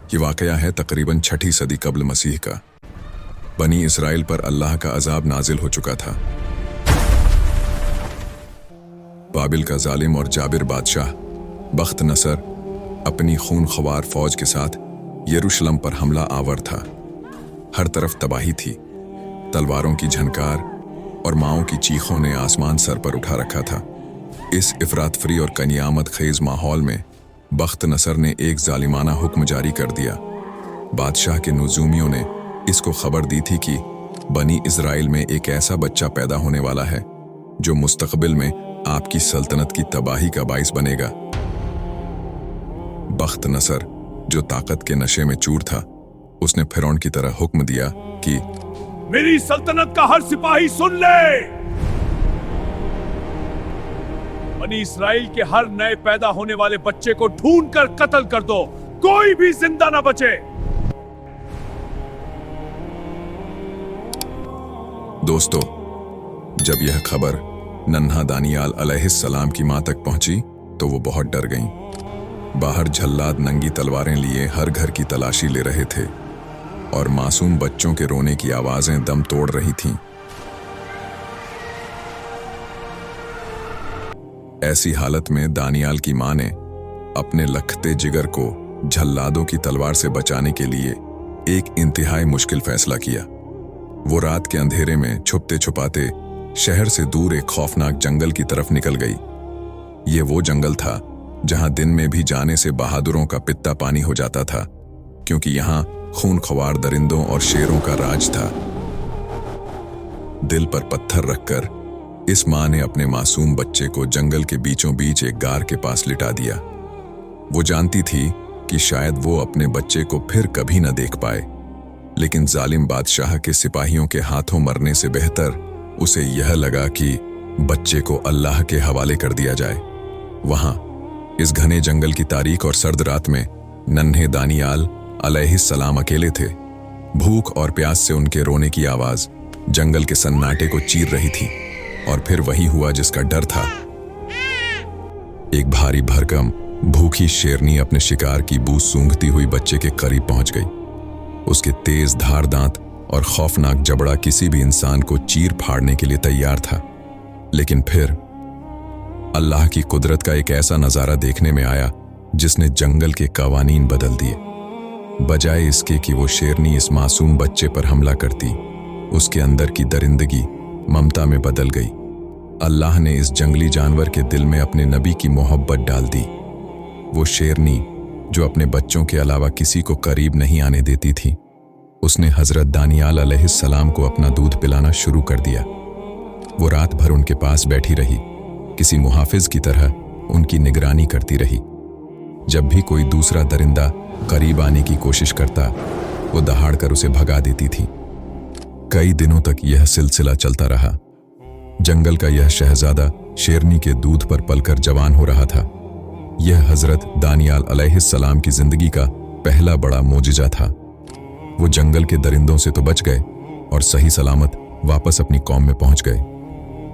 ये वाकया है तकरीबन 6ठी सदी कब्ल मसीह का। बनी इसराइल पर अल्लाह का अजाब नाजिल हो चुका था। बाबिल का जालिम और जाबिर बादशाह बख्त नसर अपनी खूनख्वार फौज के साथ यरूशलेम पर हमला आवर था। हर तरफ तबाही थी। तलवारों की झनकार और माओं की चीखों ने आसमान सर पर उठा रखा था। इस इफरातफरी और कनियामत खेज माहौल में बख्त नसर ने एक जालिमाना हुक्म जारी कर दिया। बादशाह के नुजूमियों ने इसको खबर दी थी कि बनी इजराइल में एक ऐसा बच्चा पैदा होने वाला है जो मुस्तकबिल में आपकी सल्तनत की तबाही का बाइस बनेगा। बख्त नसर जो ताकत के नशे में चूर था, उसने फिरौन की तरह हुक्म दिया कि मेरी सल्तनत का हर सिपाही सुन ले, बनी इस्राएल के हर नए पैदा होने वाले बच्चे को ढूंढ कर कत्ल कर दो, कोई भी जिंदा ना बचे। दोस्तों, जब यह खबर नन्हा दानियाल अलैहिस्सलाम की मां तक पहुंची तो वो बहुत डर गईं। बाहर झल्लाद नंगी तलवारें लिए हर घर की तलाशी ले रहे थे और मासूम बच्चों के रोने की आवाजें दम तोड़ रही थीं। ऐसी हालत में दानियाल की मां ने अपने लखते जिगर को झल्लादों की तलवार से बचाने के लिए एक इंतहाई मुश्किल फैसला किया। वो रात के अंधेरे में छुपते छुपाते शहर से दूर एक खौफनाक जंगल की तरफ निकल गई। ये वो जंगल था जहां दिन में भी जाने से बहादुरों का पित्ता पानी हो जाता था, क्योंकि यहां खूनख्वार दरिंदों और शेरों का राज था। दिल पर पत्थर रखकर इस मां ने अपने मासूम बच्चे को जंगल के बीचों बीच एक गार के पास लिटा दिया। वो जानती थी कि शायद वो अपने बच्चे को फिर कभी न देख पाए, लेकिन जालिम बादशाह के सिपाहियों के हाथों मरने से बेहतर उसे यह लगा कि बच्चे को अल्लाह के हवाले कर दिया जाए। वहां इस घने जंगल की तारीक और सर्द रात में नन्हे दानियाल अलैहिस्सलाम अकेले थे। भूख और प्यास से उनके रोने की आवाज जंगल के सन्नाटे को चीर रही थी। और फिर वही हुआ जिसका डर था। एक भारी भरकम भूखी शेरनी अपने शिकार की बू सूंघती हुई बच्चे के करीब पहुंच गई। उसके तेज धार दांत और खौफनाक जबड़ा किसी भी इंसान को चीर फाड़ने के लिए तैयार था। लेकिन फिर अल्लाह की कुदरत का एक ऐसा नजारा देखने में आया जिसने जंगल के कवानीन बदल दिए। बजाय इसके कि वो शेरनी इस मासूम बच्चे पर हमला करती, उसके अंदर की दरिंदगी ममता में बदल गई। अल्लाह ने इस जंगली जानवर के दिल में अपने नबी की मोहब्बत डाल दी। वो शेरनी जो अपने बच्चों के अलावा किसी को करीब नहीं आने देती थी, उसने हजरत दानियाल अलैहिस्सलाम को अपना दूध पिलाना शुरू कर दिया। वो रात भर उनके पास बैठी रही, किसी मुहाफिज की तरह उनकी निगरानी करती रही। जब भी कोई दूसरा दरिंदा करीब आने की कोशिश करता, वो दहाड़कर उसे भगा देती थी। कई दिनों तक यह सिलसिला चलता रहा। जंगल का यह शहजादा शेरनी के दूध पर पलकर जवान हो रहा था। यह हजरत दानियाल अलैहिस्सलाम की जिंदगी का पहला बड़ा मोजिजा था। वो जंगल के दरिंदों से तो बच गए और सही सलामत वापस अपनी कौम में पहुंच गए,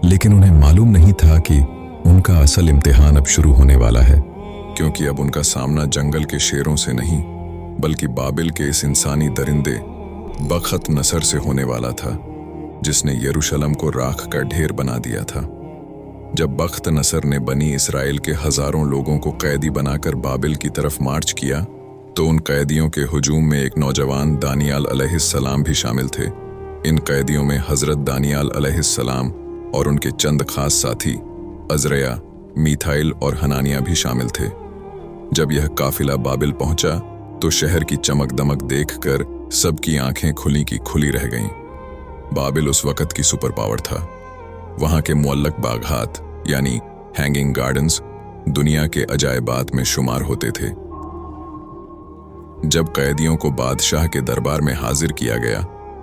लेकिन उन्हें मालूम नहीं था कि उनका असल इम्तिहान अब शुरू होने वाला है, क्योंकि अब उनका सामना जंगल के शेरों से नहीं बल्कि बाबिल के इस इंसानी दरिंदे बख्त नसर से होने वाला था, जिसने यरूशलेम को राख का ढेर बना दिया था। जब बख्त नसर ने बनी इस्राएल के हजारों लोगों को कैदी बनाकर बाबिल की तरफ मार्च किया, तो उन कैदियों के हुजूम में एक नौजवान दानियाल अलैहिस्सलाम भी शामिल थे। इन कैदियों में हजरत दानियाल अलैहिस्सलाम और उनके चंद खास साथी अजरया, मीथाइल और हनानिया भी शामिल थे। जब यह काफिला बाबिल पहुंचा तो शहर की चमक दमक देखकर सबकी आंखें खुली की खुली रह गईं। बाबिल उस वक्त की सुपर पावर था। वहां के मुअल्लक बागात यानी हैंगिंग गार्डन्स दुनिया के अजायबात में शुमार होते थे। जब कैदियों को बादशाह के दरबार में हाजिर किया गया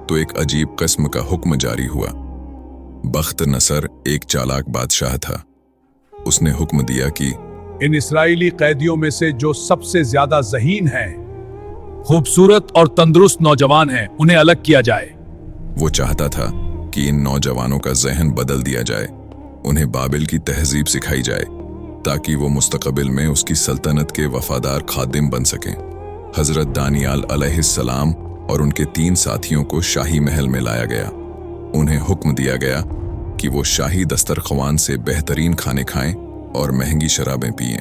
तो एक अजीब किस्म का हुक्म जारी हुआ। बख्त नसर एक चालाक बादशाह था। उसने हुक्म दिया कि इन इस्राएली कैदियों में से जो सबसे ज्यादा ज़हीन हैं, खूबसूरत और तंदुरुस्त नौजवान हैं, उन्हें अलग किया जाए। वो चाहता था कि इन नौजवानों का जहन बदल दिया जाए, उन्हें बाबिल की तहजीब सिखाई जाए ताकि वो मुस्तकबिल में उसकी सल्तनत के वफादार खादिम बन सकें। हजरत दानियाल अलैहिस्सलाम और उनके 3 साथियों को शाही महल में लाया गया। उन्हें हुक्म दिया गया कि वो शाही दस्तरख्वान से बेहतरीन खाने खाएं और महंगी शराबें पिएं।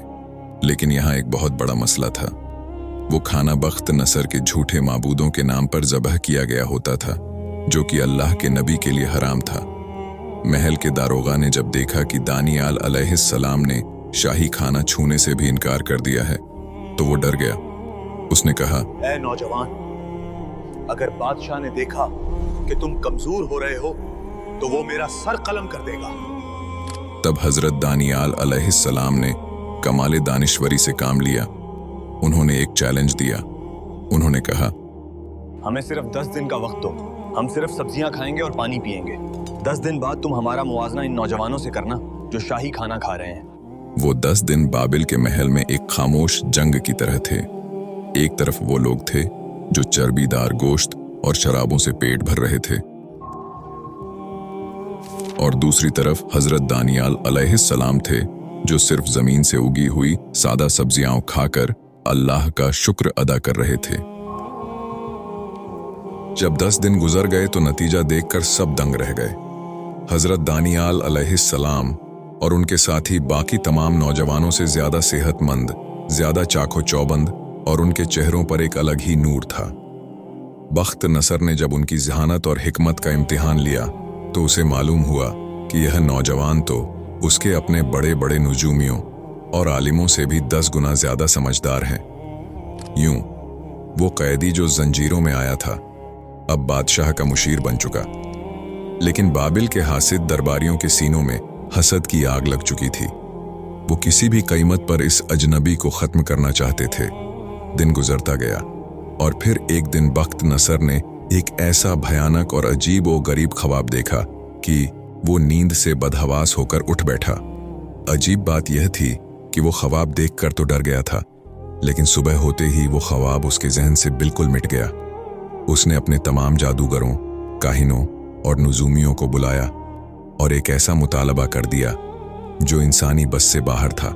लेकिन यहाँ एक बहुत बड़ा मसला था। वो खाना बख्त नसर के झूठे माबूदों के नाम पर ज़बह किया गया होता था, जो कि अल्लाह के नबी के लिए हराम था। महल के दारोगा ने जब देखा कि दानियाल अलैहिस्सलाम ने शाही खाना छूने से भी इनकार कर दिया है तो वो डर गया। उसने कहा, ऐ नौजवान, अगर बादशाह ने देखा कि तुम कमजोर हो रहे हो तो वो मेरा सर कलम कर देगा। तब हजरत दानियाल अलैहिस्सलाम ने कमाले दानिशवरी से काम लिया। उन्होंने एक चैलेंज दिया। उन्होंने कहा, हमें सिर्फ 10 दिन का वक्त दो, हम सिर्फ सब्जियां खाएंगे और पानी पिएंगे। 10 दिन बाद तुम हमारा मुआवजा इन नौजवानों से करना जो शाही खाना खा रहे हैं। वो 10 दिन बाबिल के महल में एक खामोश जंग की तरह थे। एक तरफ वो लोग थे जो चर्बीदार गोश्त और शराबों से पेट भर रहे थे, और दूसरी तरफ हजरत दानियाल अलैहिस्सलाम थे जो सिर्फ जमीन से उगी हुई सादा सब्जियां खाकर अल्लाह का शुक्र अदा कर रहे थे। जब 10 दिन गुजर गए तो नतीजा देखकर सब दंग रह गए। हजरत दानियाल अलैहिस्सलाम और उनके साथी बाकी तमाम नौजवानों से ज्यादा सेहतमंद, ज्यादा चाको चौबंद, और उनके चेहरों पर एक अलग ही नूर था। बख्त नसर ने जब उनकी जहानत और हिकमत का इम्तिहान लिया तो उसे मालूम हुआ कि यह नौजवान तो उसके अपने बड़े बड़े नुजूमियों और आलिमों से भी 10 गुना ज्यादा समझदार हैं। यूं वो कैदी जो जंजीरों में आया था अब बादशाह का मुशीर बन चुका। लेकिन बाबिल के हासिद दरबारियों के सीनों में हसद की आग लग चुकी थी। वो किसी भी कीमत पर इस अजनबी को खत्म करना चाहते थे। दिन गुजरता गया और फिर एक दिन बख्त नसर ने एक ऐसा भयानक और अजीब व गरीब ख्वाब देखा कि वो नींद से बदहवास होकर उठ बैठा। अजीब बात यह थी कि वो ख्वाब देखकर तो डर गया था, लेकिन सुबह होते ही वो ख्वाब उसके जहन से बिल्कुल मिट गया। उसने अपने तमाम जादूगरों, काहिनों और नुजूमियों को बुलाया और एक ऐसा मुतालबा कर दिया जो इंसानी बस से बाहर था।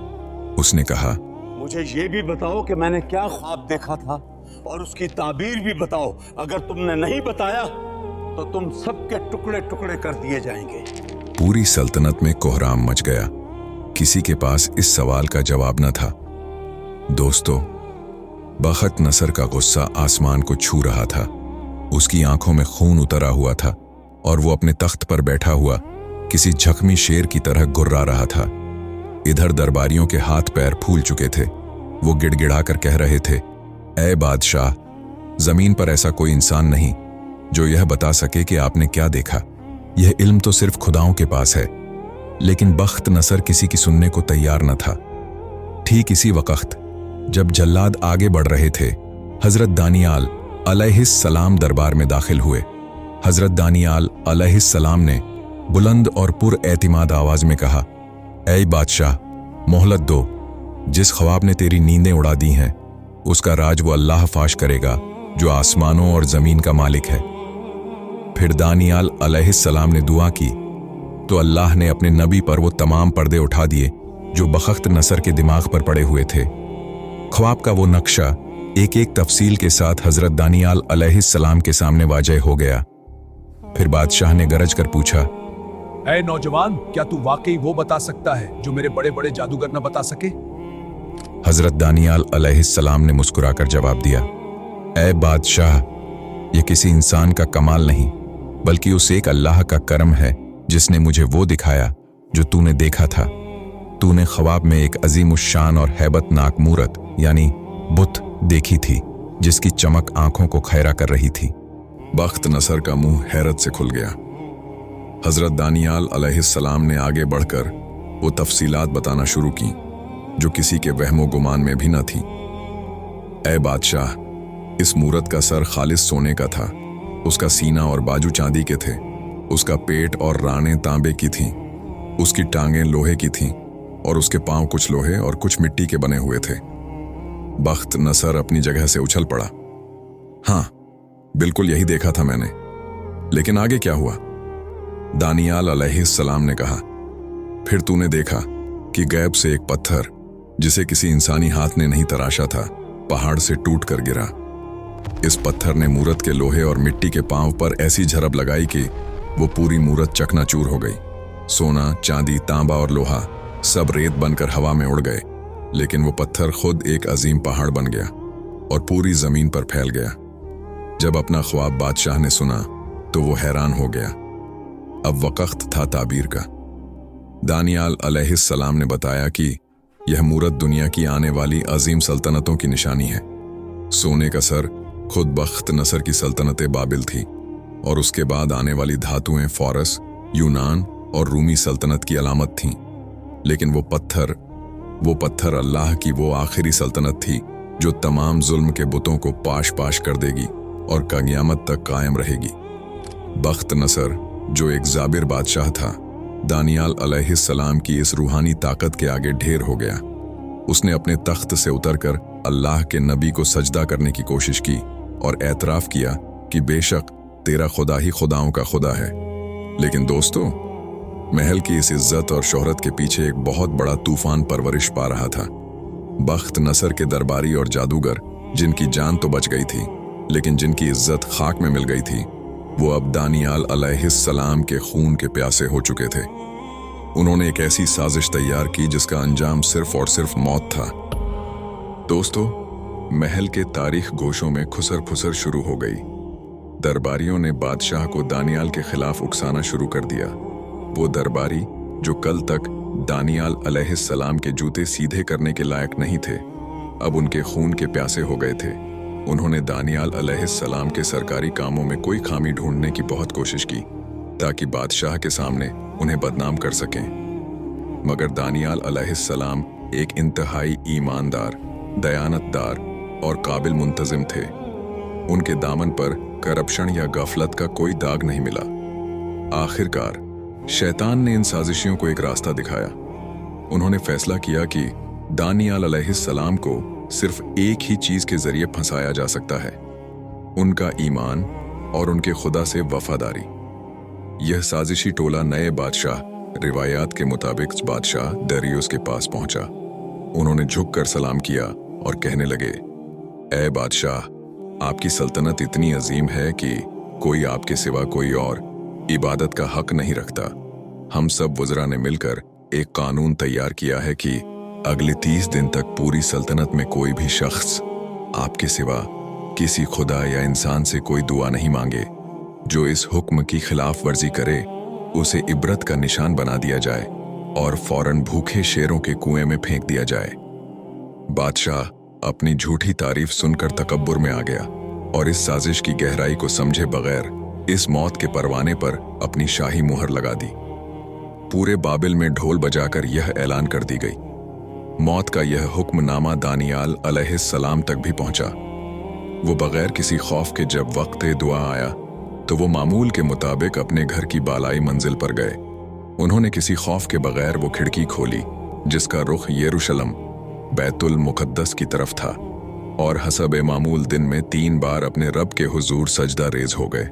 उसने कहा, मुझे ये भी बताओ कि मैंने क्या ख्वाब देखा था और उसकी ताबीर भी बताओ। अगर तुमने नहीं बताया तो तुम सबके टुकड़े टुकड़े कर दिए जाएंगे। पूरी सल्तनत में कोहराम मच गया। किसी के पास इस सवाल का जवाब न था। दोस्तों, बख्त नसर का गुस्सा आसमान को छू रहा था। उसकी आंखों में खून उतरा हुआ था और वो अपने तख्त पर बैठा हुआ किसी जख्मी शेर की तरह गुर्रा रहा था। इधर दरबारियों के हाथ पैर फूल चुके थे। वो गिड़गिड़ाकर कह रहे थे, ऐ बादशाह, जमीन पर ऐसा कोई इंसान नहीं जो यह बता सके कि आपने क्या देखा। यह इल्म तो सिर्फ खुदाओं के पास है। लेकिन बख्त नसर किसी की सुनने को तैयार न था। ठीक इसी वक्त जब जल्लाद आगे बढ़ रहे थे, हजरत दानियाल अलैहिस्सलाम दरबार में दाखिल हुए। हजरत दानियाल अलैहिस्सलाम ने बुलंद और पुरएतिमाद आवाज में कहा, ऐ बादशाह, मोहलत दो। जिस ख्वाब ने तेरी नींदें उड़ा दी हैं उसका राज वो अल्लाह फाश करेगा जो आसमानों और जमीन का मालिक है। फिर दानियाल अलैहिस्सलाम ने दुआ की तो अल्लाह ने अपने नबी पर वो तमाम पर्दे उठा दिए जो बख्त नसर के दिमाग पर पड़े हुए थे। ख्वाब का वो नक्शा एक एक तफसील के साथ हजरत दानियाल अलैहिस्सलाम के सामने वाजह हो गया। फिर बादशाह ने गरज कर पूछा, ऐ नौजवान, क्या तू वाकई वो बता सकता है जो मेरे बड़े बड़े जादूगर न बता सके? हजरत दानियाल अलैहिस्सलाम ने मुस्कुराकर जवाब दिया, ऐ बादशाह, ये किसी इंसान का कमाल नहीं बल्कि उस एक अल्लाह का करम है जिसने मुझे वो दिखाया जो तूने देखा था। तूने ख्वाब में एक अजीमुश्शान और हैबतनाक मूरत यानी बुत देखी थी जिसकी चमक आंखों को खैरा कर रही थी। बख्त नसर का मुंह हैरत से खुल गया। हजरत दानियाल अलैहिस्सलाम ने आगे बढ़कर वो तफसीलात बताना शुरू की जो किसी के वहमो गुमान में भी न थी। ऐ बादशाह, इस मूरत का सर खालिस सोने का था। उसका सीना और बाजू चांदी के थे। उसका पेट और रानें तांबे की थीं। उसकी टांगें लोहे की थीं और उसके पांव कुछ लोहे और कुछ मिट्टी के बने हुए थे। बख्त नसर अपनी जगह से उछल पड़ा। हाँ, बिल्कुल यही देखा था मैंने। लेकिन आगे क्या हुआ? दानियाल अलैहिस्सलाम ने कहा, फिर तूने देखा कि गैब से एक पत्थर जिसे किसी इंसानी हाथ ने नहीं तराशा था पहाड़ से टूट कर गिरा। इस पत्थर ने मूरत के लोहे और मिट्टी के पांव पर ऐसी झड़प लगाई कि वो पूरी मूरत चकनाचूर हो गई। सोना, चांदी, तांबा और लोहा सब रेत बनकर हवा में उड़ गए, लेकिन वो पत्थर खुद एक अजीम पहाड़ बन गया और पूरी जमीन पर फैल गया। जब अपना ख्वाब बादशाह ने सुना तो वो हैरान हो गया। अब वक्त था ताबीर का। दानियाल अलैहिस्सलाम ने बताया कि यह मूरत दुनिया की आने वाली अजीम सल्तनतों की निशानी है। सोने का सर खुद बख्त नसर की सल्तनत बाबिल थी और उसके बाद आने वाली धातुएं फारस, यूनान और रूमी सल्तनत की अलामत थीं। लेकिन वो पत्थर अल्लाह की वो आखिरी सल्तनत थी जो तमाम जुल्म के बुतों को पाश पाश कर देगी और क़यामत तक कायम रहेगी। बख्त नसर, जो एक जाबिर बादशाह था, दानियाल अलैहिस्सलाम की इस रूहानी ताकत के आगे ढेर हो गया। उसने अपने तख्त से उतरकर अल्लाह के नबी को सजदा करने की कोशिश की और एतराफ़ किया कि बेशक तेरा खुदा ही खुदाओं का खुदा है। लेकिन दोस्तों, महल की इस इज्जत और शोहरत के पीछे एक बहुत बड़ा तूफान परवरिश पा रहा था। बख्त नसर के दरबारी और जादूगर, जिनकी जान तो बच गई थी लेकिन जिनकी इज्जत खाक में मिल गई थी, वो अब दानियाल अलैहिस्सलाम के खून के प्यासे हो चुके थे। उन्होंने एक ऐसी साजिश तैयार की जिसका अंजाम सिर्फ और सिर्फ मौत था। दोस्तों, महल के तारीख गोशों में खुसर फुसर शुरू हो गई। दरबारियों ने बादशाह को दानियाल के खिलाफ उकसाना शुरू कर दिया। वो दरबारी जो कल तक दानियाल अलैहिस्सलाम के जूते सीधे करने के लायक नहीं थे, अब उनके खून के प्यासे हो गए थे। उन्होंने दानियाल अलैहिस्सलाम के सरकारी कामों में कोई खामी ढूंढने की बहुत कोशिश की ताकि बादशाह के सामने उन्हें बदनाम कर सकें। मगर दानियाल अलैहिस्सलाम एक इंतहाई ईमानदार, दयानतदार और काबिल मुंतजिम थे। उनके दामन पर करप्शन या गफलत का कोई दाग नहीं मिला। आखिरकार शैतान ने इन साजिशियों को एक रास्ता दिखाया। उन्होंने फैसला किया कि दानियाल अलैहिस्सलाम को सिर्फ एक ही चीज के जरिए फंसाया जा सकता है, उनका ईमान और उनके खुदा से वफादारी। यह साजिशी टोला नए बादशाह, रिवायात के मुताबिक बादशाह दरियुस के पास पहुंचा। उन्होंने झुककर सलाम किया और कहने लगे, ऐ बादशाह, आपकी सल्तनत इतनी अजीम है कि कोई आपके सिवा कोई और इबादत का हक नहीं रखता। हम सब वज़रा ने मिलकर एक कानून तैयार किया है कि अगले 30 दिन तक पूरी सल्तनत में कोई भी शख्स आपके सिवा किसी खुदा या इंसान से कोई दुआ नहीं मांगे। जो इस हुक्म की खिलाफ वर्जी करे उसे इबरत का निशान बना दिया जाए और फौरन भूखे शेरों के कुएं में फेंक दिया जाए। बादशाह अपनी झूठी तारीफ सुनकर तकब्बुर में आ गया और इस साजिश की गहराई को समझे बगैर इस मौत के परवाने पर अपनी शाही मुहर लगा दी। पूरे बाबिल में ढोल बजाकर यह ऐलान कर दी गई। मौत का यह हुक्मनामा दानियाल अलैहिस्सलाम तक भी पहुंचा। वो बगैर किसी खौफ के जब वक्त दुआ आया तो वो मामूल के मुताबिक अपने घर की बालाई मंजिल पर गए। उन्होंने किसी खौफ के बगैर वो खिड़की खोली जिसका रुख यरूशलम, बैतुल मुकद्दस की तरफ था, और हसब मामूल दिन में 3 बार अपने रब के हुजूर सजदा रेज हो गए।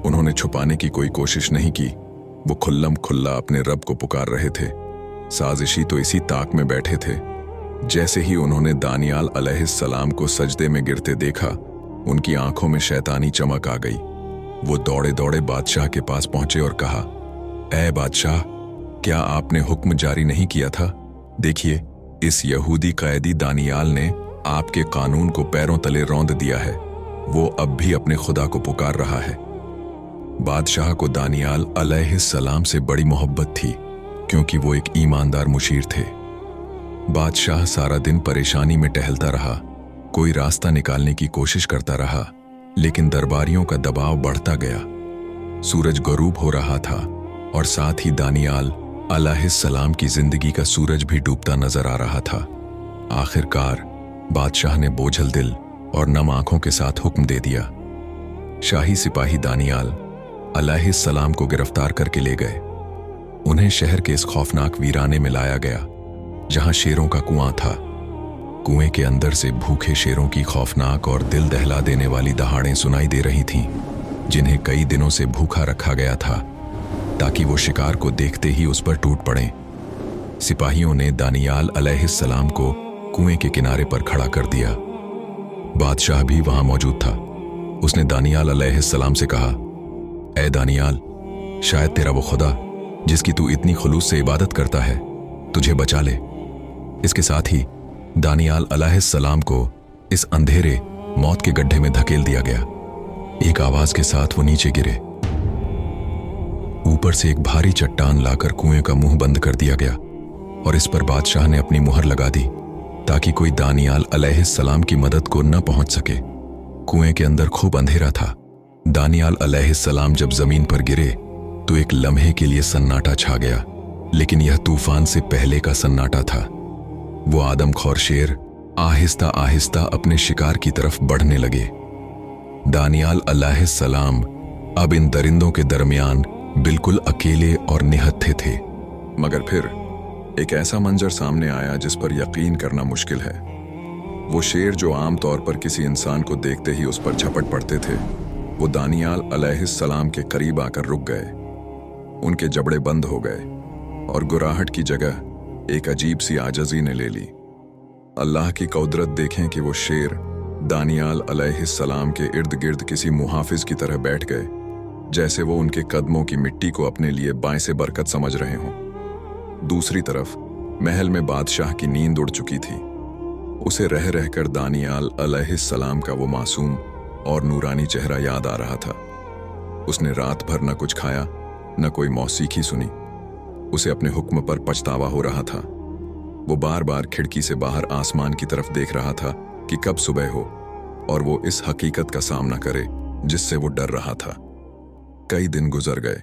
उन्होंने छुपाने की कोई कोशिश नहीं की। वो खुल्लम खुल्ला अपने रब को पुकार रहे थे। साजिशी तो इसी ताक में बैठे थे। जैसे ही उन्होंने दानियाल अलैहिस्सलाम को सजदे में गिरते देखा, उनकी आंखों में शैतानी चमक आ गई। वो दौड़े दौड़े बादशाह के पास पहुंचे और कहा, ऐ बादशाह, क्या आपने हुक्म जारी नहीं किया था? देखिए, इस यहूदी कैदी दानियाल ने आपके कानून को पैरों तले रौंद दिया है। वो अब भी अपने खुदा को पुकार रहा है। बादशाह को दानियाल अलैहिस्सलाम से बड़ी मोहब्बत थी क्योंकि वो एक ईमानदार मुशीर थे। बादशाह सारा दिन परेशानी में टहलता रहा, कोई रास्ता निकालने की कोशिश करता रहा, लेकिन दरबारियों का दबाव बढ़ता गया। सूरज गरूब हो रहा था और साथ ही दानियाल अलैहिस्सलाम की जिंदगी का सूरज भी डूबता नजर आ रहा था। आखिरकार बादशाह ने बोझल दिल और नम आंखों के साथ हुक्म दे दिया। शाही सिपाही दानियाल अलैहिस्सलाम को गिरफ्तार करके ले गए। उन्हें शहर के इस खौफनाक वीराने में लाया गया जहां शेरों का कुआं था। कुएं के अंदर से भूखे शेरों की खौफनाक और दिल दहला देने वाली दहाड़ें सुनाई दे रही थीं, जिन्हें कई दिनों से भूखा रखा गया था ताकि वो शिकार को देखते ही उस पर टूट पड़ें। सिपाहियों ने दानियाल अलैहिस्सलाम को कुएं के किनारे पर खड़ा कर दिया। बादशाह भी वहां मौजूद था। उसने दानियाल अलैहिस्सलाम से कहा, ए दानियाल, शायद तेरा वो खुदा जिसकी तू इतनी खुलूस से इबादत करता है तुझे बचा ले। इसके साथ ही दानियाल अलैहिस्सलाम को इस अंधेरे मौत के गड्ढे में धकेल दिया गया। एक आवाज के साथ वो नीचे गिरे। ऊपर से एक भारी चट्टान लाकर कुएं का मुंह बंद कर दिया गया और इस पर बादशाह ने अपनी मुहर लगा दी ताकि कोई दानियाल अलैहिस्सलाम की मदद को न पहुंच सके। कुएं के अंदर खूब अंधेरा था। दानियाल अलैहिस्सलाम जब जमीन पर गिरे तो एक लम्हे के लिए सन्नाटा छा गया, लेकिन यह तूफान से पहले का सन्नाटा था। वो आदमखोर शेर आहिस्ता आहिस्ता अपने शिकार की तरफ बढ़ने लगे। दानियाल अलैहिस्सलाम अब इन दरिंदों के दरमियान बिल्कुल अकेले और निहत्थे थे। मगर फिर एक ऐसा मंजर सामने आया जिस पर यकीन करना मुश्किल है। वो शेर जो आम तौर पर किसी इंसान को देखते ही उस पर झपट पड़ते थे, वो दानियाल अलैहिस्सलाम के करीब आकर रुक गए। उनके जबड़े बंद हो गए और गुराहट की जगह एक अजीब सी आजजी ने ले ली। अल्लाह की कुदरत देखें कि वो शेर दानियाल अलैहिस्सलाम के इर्द गिर्द किसी मुहाफिज की तरह बैठ गए, जैसे वो उनके कदमों की मिट्टी को अपने लिए बाएं से बरकत समझ रहे हों। दूसरी तरफ महल में बादशाह की नींद उड़ चुकी थी। उसे रह रहकर दानियाल अलैहिस्सलाम का वो मासूम और नूरानी चेहरा याद आ रहा था। उसने रात भर न कुछ खाया न कोई मौसीकी सुनी। उसे अपने हुक्म पर पछतावा हो रहा था। वो बार बार खिड़की से बाहर आसमान की तरफ देख रहा था कि कब सुबह हो और वो इस हकीकत का सामना करे जिससे वो डर रहा था। कई दिन गुजर गए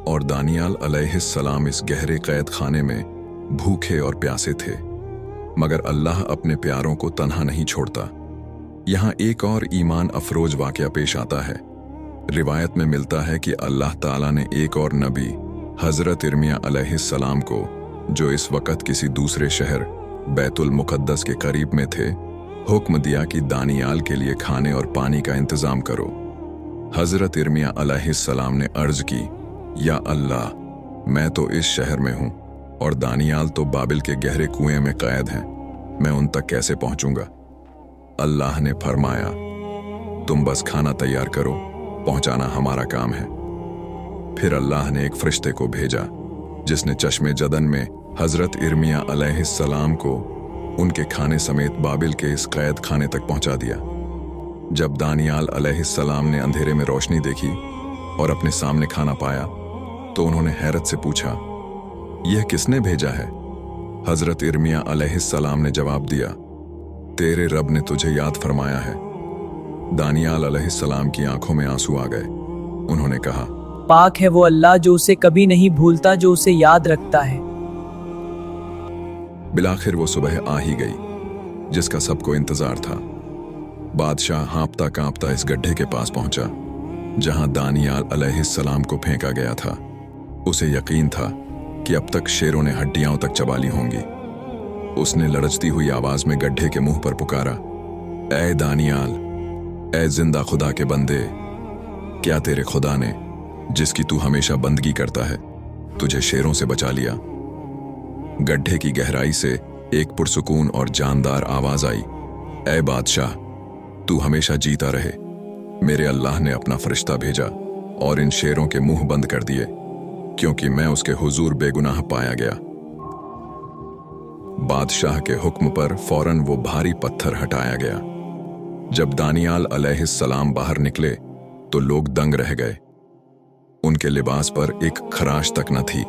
और दानियाल अलैहिस्सलाम इस गहरे कैद खाने में भूखे और प्यासे थे। मगर अल्लाह अपने प्यारों को तन्हा नहीं छोड़ता। यहाँ एक और ईमान अफरोज वाक़या पेश आता है। रिवायत में मिलता है कि अल्लाह ताला ने एक और नबी हजरत इर्मिया अलैहिस्सलाम को, जो इस वक्त किसी दूसरे शहर बैतुल मुक़द्दस के करीब में थे, हुक्म दिया कि दानियाल के लिए खाने और पानी का इंतज़ाम करो। हजरत इर्मिया अलैहिस्सलाम ने अर्ज की, या अल्लाह, मैं तो इस शहर में हूँ और दानियाल तो बाबिल के गहरे कुएं में कैद हैं, मैं उन तक कैसे पहुंचूंगा? अल्लाह ने फरमाया, तुम बस खाना तैयार करो, पहुंचाना हमारा काम है। फिर अल्लाह ने एक फरिश्ते को भेजा जिसने चश्मे जदन में हजरत इर्मिया अलैहिस्सलाम को उनके खाने समेत बाबिल के इस कैद खाने तक पहुंचा दिया। जब दानियाल अलैहिस्सलाम ने अंधेरे में रोशनी देखी और अपने सामने खाना पाया तो उन्होंने हैरत से पूछा, यह किसने भेजा है? हजरत इर्मिया अलैहिस्सलाम ने जवाब दिया, तेरे रब ने तुझे याद फरमाया है। दानियाल अलैहिस्सलाम की आंखों में आंसू आ गए। उन्होंने कहा, पाक है वो अल्लाह जो उसे कभी नहीं भूलता, जो उसे याद रखता है। बिलाखिर वो सुबह आ ही गई जिसका सबको इंतजार था। बादशाह हाँपता कांपता इस गड्ढे के पास पहुंचा जहां दानियाल अलैहिस्सलाम को फेंका गया था। उसे यकीन था कि अब तक शेरों ने हड्डियां तक चबा ली होंगी। उसने लड़चती हुई आवाज में गड्ढे के मुंह पर पुकारा, ए दानियाल, ए जिंदा खुदा के बंदे, क्या तेरे खुदा ने, जिसकी तू हमेशा बंदगी करता है, तुझे शेरों से बचा लिया? गड्ढे की गहराई से एक पुरसुकून और जानदार आवाज आई, ए बादशाह, तू हमेशा जीता रहे। मेरे अल्लाह ने अपना फरिश्ता भेजा और इन शेरों के मुंह बंद कर दिए क्योंकि मैं उसके हुजूर बेगुनाह पाया गया। बादशाह के हुक्म पर फौरन वो भारी पत्थर हटाया गया। जब दानियाल अलैहिस्सलाम बाहर निकले तो लोग दंग रह गए। उनके लिबास पर एक खराश तक न थी,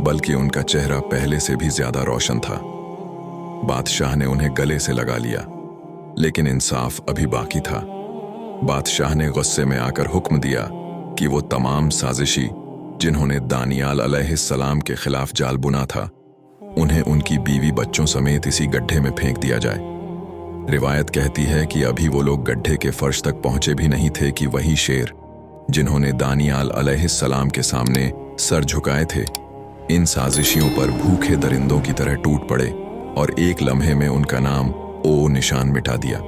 बल्कि उनका चेहरा पहले से भी ज्यादा रोशन था। बादशाह ने उन्हें गले से लगा लिया, लेकिन इंसाफ अभी बाकी था। बादशाह ने गुस्से में आकर हुक्म दिया कि वो तमाम साजिशी जिन्होंने दानियाल अलैहिस्सलाम के खिलाफ जाल बुना था, उन्हें उनकी बीवी बच्चों समेत इसी गड्ढे में फेंक दिया जाए। रिवायत कहती है कि अभी वो लोग गड्ढे के फर्श तक पहुंचे भी नहीं थे कि वही शेर जिन्होंने दानियाल अलैहिस्सलाम के सामने सर झुकाए थे, इन साजिशियों पर भूखे दरिंदों की तरह टूट पड़े और एक लम्हे में उनका नाम ओ निशान मिटा दिया।